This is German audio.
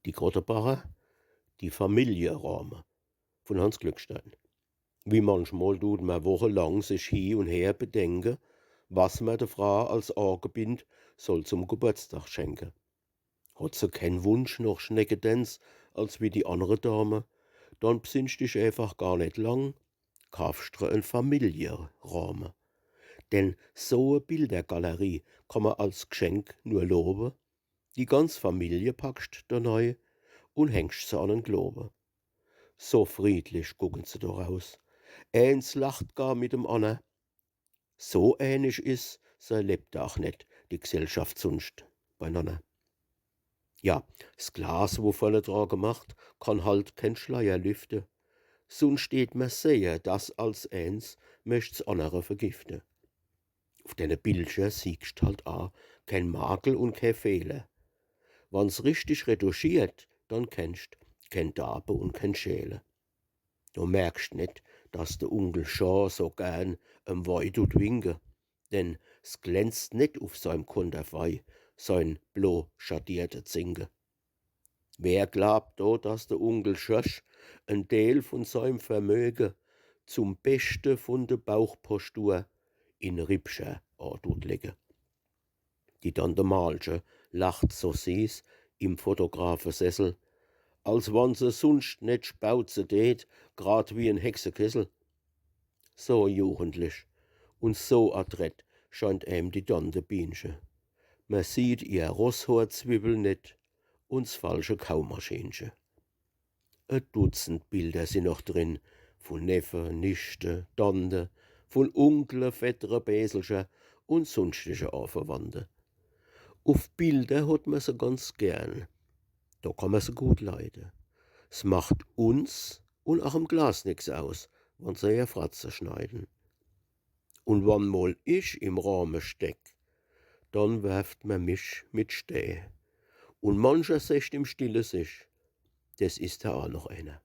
Die Grottebacher, die Familienräume von Hans Glückstein. Wie manchmal tut man wochenlang sich hin und her bedenken, was man der Frau als Angebind soll zum Geburtstag schenken. Hat sie keinen Wunsch nach Schneckedänz als wie die andere Dame, dann besinnst dich einfach gar nicht lang, kaufst dir 'n Familienrahmen. Denn so 'ne Bildergalerie kann man als Geschenk nur loben. Die ganz Familie packst da neu und hängst sie an 'nen Globe. So friedlich gucken sie da raus. Eins lacht gar mit dem ander. So ähnlich is, se lebt auch nicht die Gesellschaft sonst beieinander. Ja, s Glas, wo vorne dran gemacht, kann halt kein Schleier lüfte. Sonst steht man sehe, dass als eins möcht's andere vergifte. Auf denne Bildchen siehst halt a kein Makel und kein Fehler. Wann's richtig retuschiert, dann kennst kein Darbe und kein Schäle. Du merkst nicht, dass der Onkel Jean so gern Weih tut winke, denn s glänzt nicht auf seinem Konterfei, sein blau schattierte Zinke. Wer glaubt do, dass der Onkel Schorsch 'n Deel von seinem Vermögen zum Beste von der Bauchpostur in Rippscher tut lege? Die Tante Malsche lacht so süß im Fotografensessel, als wann se sunst net spauze tät, grad wie 'n Hexekessel. So jugendlich und so adrett scheint die Tante Bienchen. Man sieht ihr Rosshaar-Zwiebel net und s falsche Kaumaschinchen. Dutzend Bilder sind noch drin, von Neffe, Nichte, Tante, von Onkle, Vettere, Beselche und sonstige Anverwandte. Auf Bilder hat man se ganz gern. Da kann man se gut leiden. Es macht uns und auch im Glas nix aus, wann se ihr Fratze schneiden. Und wann mal ich im Rahmen steck, dann werft man mich mit Steh. Und mancher secht im Stille sich, des ist da auch noch einer.